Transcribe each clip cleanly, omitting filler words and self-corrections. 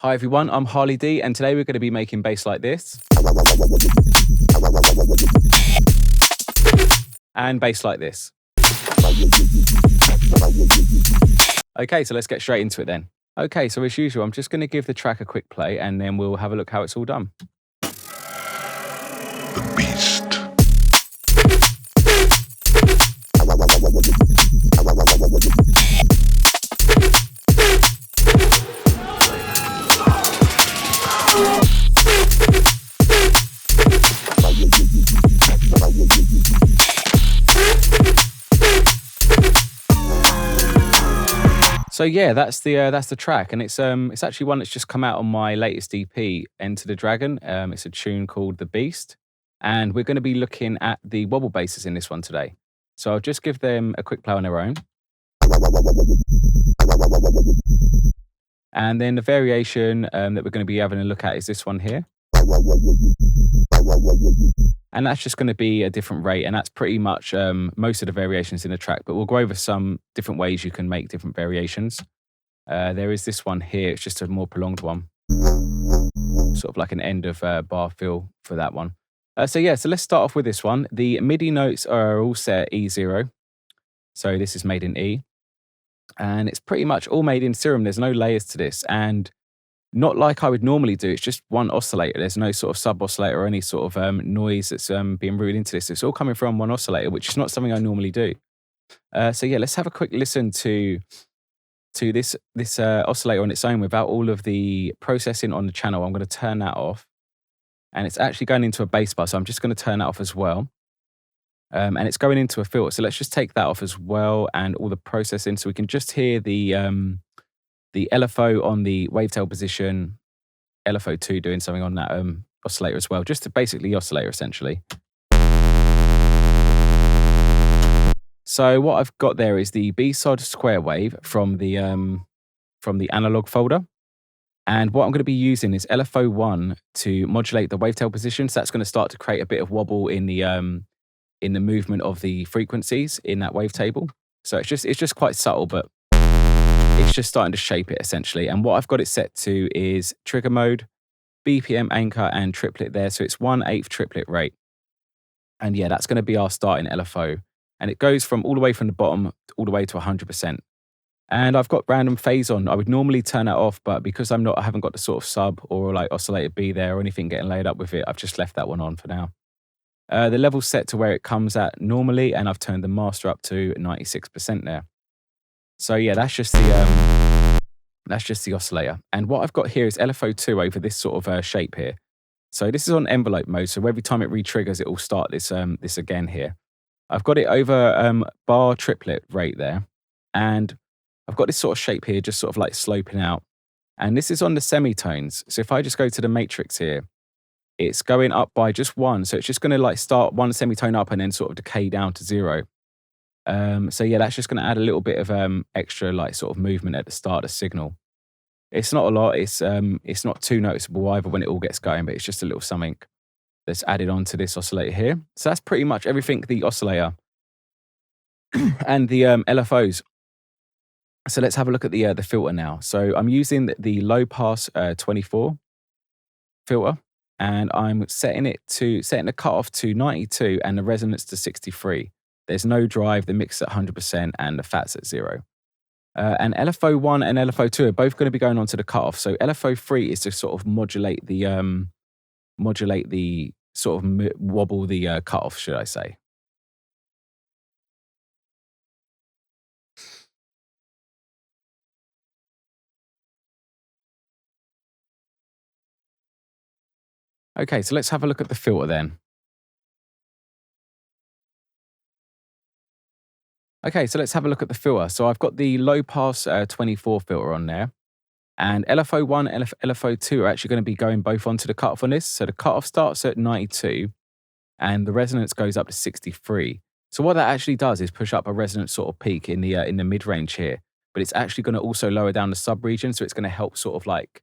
Hi everyone, I'm Harley D, and today we're going to be making bass like this. And bass like this. Okay, so let's get straight into it then. Okay, so as usual, I'm just going to give the track a quick play and then we'll have a look how it's all done. The Beast. So yeah, that's the track, and it's actually one that's just come out on my latest EP, Enter the Dragon. It's a tune called The Beast, and we're going to be looking at the wobble basses in this one today. So I'll just give them a quick play on their own, and then the variation that we're going to be having a look at is this one here. And that's just going to be a different rate, and that's pretty much most of the variations in the track, but we'll go over some different ways you can make different variations. There is this one here, it's just a more prolonged one. Sort of like an end of bar feel for that one. So let's start off with this one. The MIDI notes are all set at E0. So this is made in E. And it's pretty much all made in Serum. There's no layers to this. And not like I would normally do. It's just one oscillator. There's no sort of sub-oscillator or any sort of noise that's being routed into this. It's all coming from one oscillator, which is not something I normally do. Let's have a quick listen to this oscillator on its own without all of the processing on the channel. I'm going to turn that off. And it's actually going into a bass bar, so I'm just going to turn that off as well. And it's going into a filter. So let's just take that off as well and all the processing so we can just hear the LFO on the wavetail position, LFO2 doing something on that oscillator as well, just to basically oscillator essentially. So what I've got there is the B-side square wave from the analog folder. And what I'm going to be using is LFO1 to modulate the wavetail position. So that's going to start to create a bit of wobble in the movement of the frequencies in that wavetable. So it's just quite subtle, but it's just starting to shape it essentially. And what I've got it set to is trigger mode, BPM anchor, and triplet there. So it's 1/8 triplet rate. And yeah, that's going to be our starting LFO. And it goes from all the way from the bottom all the way to 100%. And I've got random phase on. I would normally turn that off, but because I haven't got the sort of sub or like oscillator B there or anything getting laid up with it, I've just left that one on for now. The level's set to where it comes at normally, and I've turned the master up to 96% there. So yeah, that's just the oscillator. And what I've got here is LFO2 over this sort of shape here. So this is on envelope mode. So every time it re-triggers, it will start this again here. I've got it over bar triplet rate there. And I've got this sort of shape here, just sort of like sloping out. And this is on the semitones. So if I just go to the matrix here, it's going up by just one. So it's just going to like start one semitone up and then sort of decay down to 0. So yeah, that's just going to add a little bit of extra like sort of movement at the start of the signal. It's not a lot. It's not too noticeable either when it all gets going, but it's just a little something that's added onto this oscillator here. So that's pretty much everything the oscillator and the LFOs. So let's have a look at the filter now. So I'm using the low pass 24 filter, and I'm setting the cutoff to 92 and the resonance to 63. There's no drive, the mix at 100%, and the fat's at 0. And LFO1 and LFO2 are both going to be going on to the cutoff. So LFO3 is to sort of modulate the sort of wobble the cutoff, should I say. Okay, so let's have a look at the filter then. Okay, so let's have a look at the filter. So I've got the low pass 24 filter on there. And LFO1 and LFO2 are actually going to be going both onto the cutoff on this. So the cutoff starts at 92 and the resonance goes up to 63. So what that actually does is push up a resonance sort of peak in the mid-range here. But it's actually going to also lower down the sub-region. So it's going to help sort of like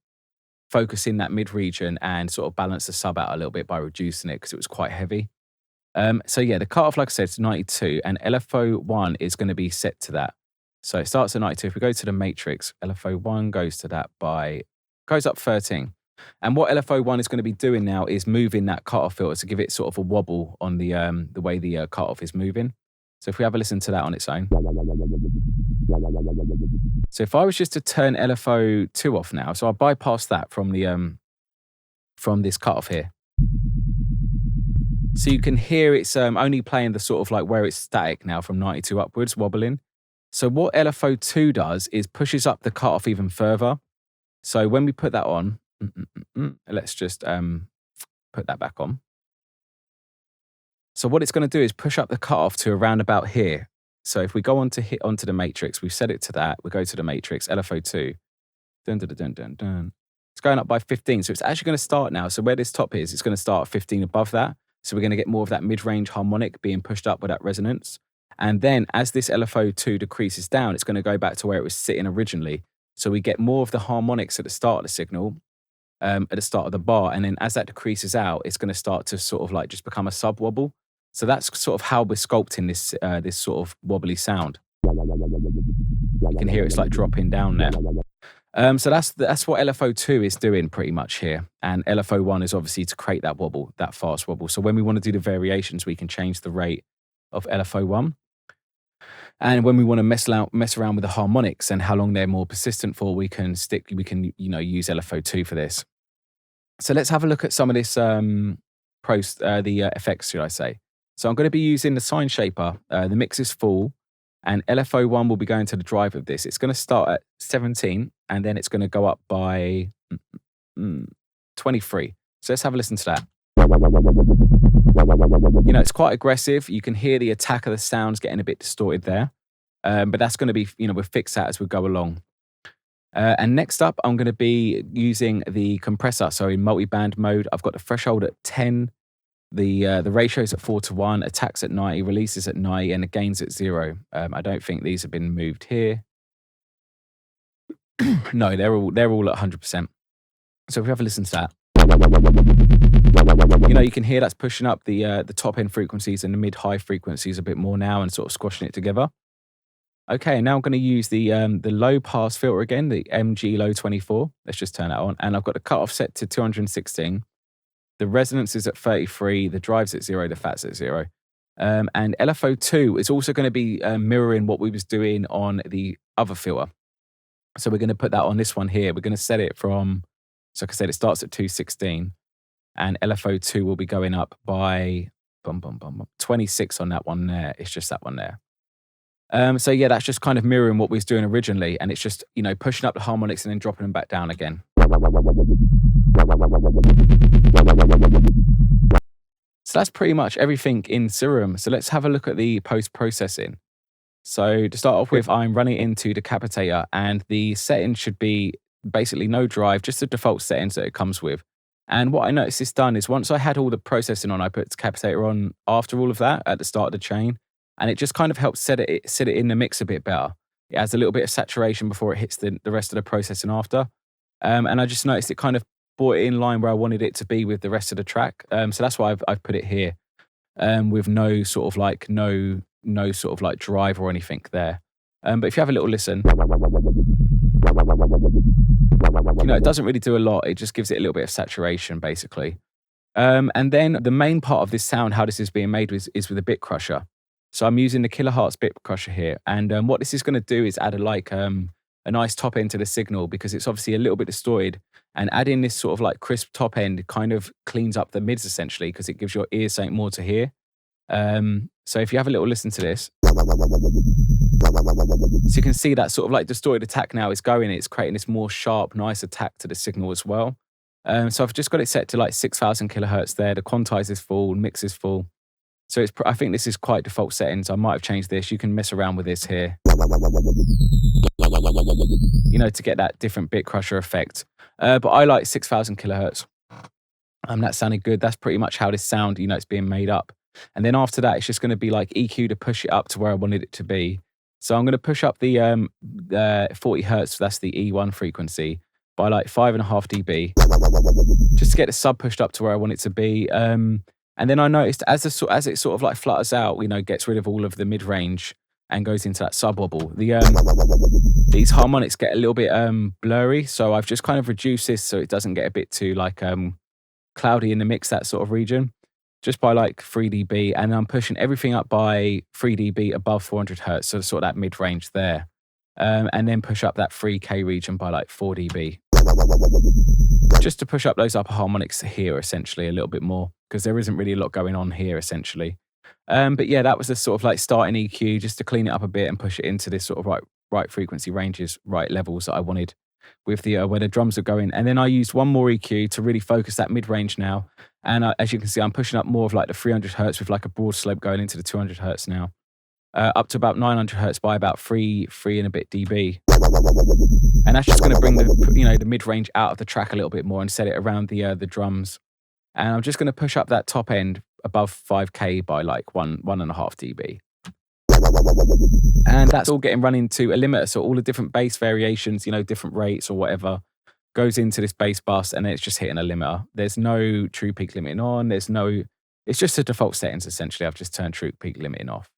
focus in that mid-region and sort of balance the sub out a little bit by reducing it because it was quite heavy. So yeah, the cutoff, like I said, is 92 and LFO1 is going to be set to that. So it starts at 92. If we go to the matrix, LFO1 goes to that by goes up 13. And what LFO1 is going to be doing now is moving that cutoff filter to give it sort of a wobble on the way the cutoff is moving. So if we have a listen to that on its own. So if I was just to turn LFO2 off now, so I bypass that from the from this cutoff here. So you can hear it's only playing the sort of like where it's static now from 92 upwards, wobbling. So what LFO2 does is pushes up the cutoff even further. So when we put that on, let's just put that back on. So what it's going to do is push up the cutoff to around about here. So if we go on to hit onto the matrix, we've set it to that. We go to the matrix, LFO2. Dun, dun, dun, dun, dun. It's going up by 15. So it's actually going to start now. So where this top is, it's going to start at 15 above that. So we're going to get more of that mid-range harmonic being pushed up with that resonance. And then as this LFO2 decreases down, it's going to go back to where it was sitting originally. So we get more of the harmonics at the start of the signal, at the start of the bar. And then as that decreases out, it's going to start to sort of like just become a sub-wobble. So that's sort of how we're sculpting this this sort of wobbly sound. You can hear it's like dropping down there. So that's what LFO2 is doing pretty much here. And LFO1 is obviously to create that wobble, that fast wobble. So when we want to do the variations, we can change the rate of LFO1. And when we want to mess around with the harmonics and how long they're more persistent for, we can use LFO2 for this. So let's have a look at some of this effects, should I say. So I'm going to be using the sine shaper. The mix is full, and LFO1 will be going to the drive of this. It's going to start at 17, and then it's going to go up by 23. So let's have a listen to that. You know, it's quite aggressive. You can hear the attack of the sounds getting a bit distorted there. But that's going to be, we'll fix that as we go along. And next up, I'm going to be using the compressor. So in multi-band mode, I've got the threshold at 10. The ratio's at 4:1, attacks at 90, releases at 90, and the gains at 0. I don't think these have been moved here. No, they're all at 100%. So if we have a listen to that, you can hear that's pushing up the top end frequencies and the mid high frequencies a bit more now and sort of squashing it together. Okay, now I'm going to use the low pass filter again, the MG low 24. Let's just turn that on, and I've got the cutoff set to 216. The resonance is at 33, the drive's at 0, the fat's at 0. And LFO2 is also going to be mirroring what we was doing on the other filter. So we're going to put that on this one here. We're going to set it from, so like I said, it starts at 216. And LFO2 will be going up by 26 on that one there. It's just that one there. So yeah, that's just kind of mirroring what we was doing originally. And it's just, pushing up the harmonics and then dropping them back down again. So that's pretty much everything in Serum. So let's have a look at the post-processing. So to start off with, I'm running into the Decapitator, and the setting should be basically no drive, just the default settings that it comes with. And what I noticed it's done is once I had all the processing on, I put Decapitator on after all of that at the start of the chain, and it just kind of helps set it in the mix a bit better. It has a little bit of saturation before it hits the rest of the processing after. And I just noticed it kind of brought it in line where I wanted it to be with the rest of the track. So that's why I've put it here with no sort of like drive or anything there. But if you have a little listen, it doesn't really do a lot. It just gives it a little bit of saturation basically. And then the main part of this sound, how this is being made is with a bit crusher. So I'm using the kilohertz bit crusher here. And what this is going to do is add a nice top end to the signal, because it's obviously a little bit distorted, and adding this sort of like crisp top end kind of cleans up the mids essentially, because it gives your ears something more to hear. So if you have a little listen to this, so you can see that sort of like distorted attack now is going, it's creating this more sharp, nice attack to the signal as well. So I've just got it set to like 6,000 kilohertz there. The quantize is full, mix is full. So I think this is quite default settings. I might have changed this. You can mess around with this here, to get that different bit crusher effect. But I like 6,000 kilohertz. That sounded good. That's pretty much how this sound, it's being made up. And then after that, it's just going to be like EQ to push it up to where I wanted it to be. So I'm going to push up the 40 hertz. That's the E1 frequency by like 5.5 dB, just to get the sub pushed up to where I want it to be. And then I noticed as it sort of like flutters out, gets rid of all of the mid-range, and goes into that sub wobble. These harmonics get a little bit blurry, so I've just kind of reduced this so it doesn't get a bit too like cloudy in the mix, that sort of region, just by like 3 dB, and I'm pushing everything up by 3 dB above 400 hertz, so sort of that mid range there, and then push up that 3K region by like 4 dB, just to push up those upper harmonics here essentially a little bit more, because there isn't really a lot going on here essentially. But yeah, that was the sort of like starting EQ, just to clean it up a bit and push it into this sort of right frequency ranges, right levels that I wanted with the where the drums are going. And then I used one more EQ to really focus that mid range now. And as you can see, I'm pushing up more of like the 300 hertz with like a broad slope going into the 200 hertz now, up to about 900 hertz by about three and a bit dB. And that's just going to bring the mid range out of the track a little bit more and set it around the drums. And I'm just going to push up that top end above 5K by like 1.5 dB. And that's all getting run into a limiter. So all the different bass variations, different rates or whatever, goes into this bass bus, and then it's just hitting a limiter. There's no true peak limiting on. It's just the default settings essentially. I've just turned true peak limiting off.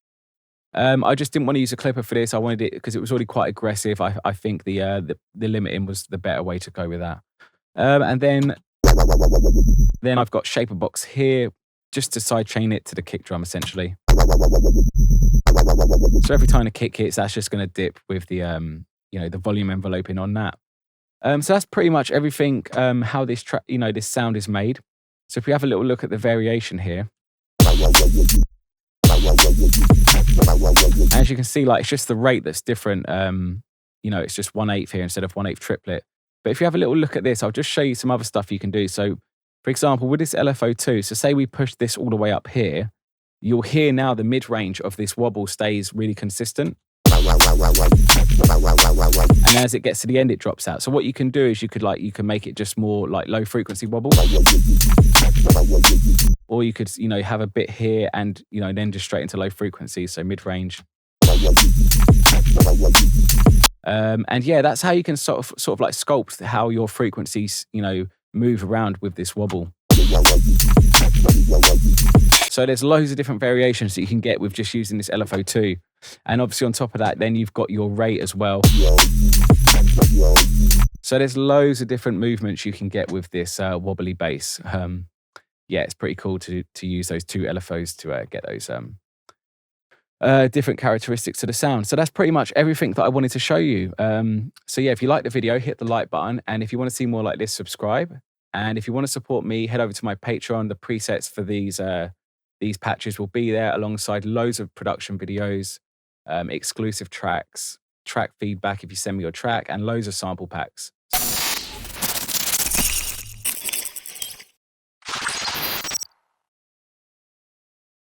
I just didn't want to use a clipper for this. I wanted it because it was already quite aggressive. I think the limiting was the better way to go with that. And then I've got shaper box here, just to sidechain it to the kick drum essentially. So every time the kick hits, that's just going to dip with the the volume enveloping on that. So that's pretty much everything. How this track, this sound is made. So if we have a little look at the variation here, as you can see, like it's just the rate that's different. It's just 1/8 here instead of 1/8 triplet. But if you have a little look at this, I'll just show you some other stuff you can do. So, for example, with this LFO2, so say we push this all the way up here, you'll hear now the mid-range of this wobble stays really consistent. And as it gets to the end, it drops out. So what you can do is you can make it just more like low frequency wobble. Or you could, have a bit here and, then just straight into low frequency, so mid-range. And yeah, that's how you can sort of like sculpt how your frequencies, move around with this wobble. So there's loads of different variations that you can get with just using this LFO2. And obviously on top of that, then you've got your rate as well. So there's loads of different movements you can get with this wobbly bass. Yeah, it's pretty cool to use those two LFOs to get those different characteristics to the sound. So that's pretty much everything that I wanted to show you. So yeah, if you like the video, hit the like button. And if you want to see more like this, subscribe. And if you want to support me, head over to my Patreon. The presets for these patches will be there alongside loads of production videos, exclusive tracks, track feedback if you send me your track, and loads of sample packs.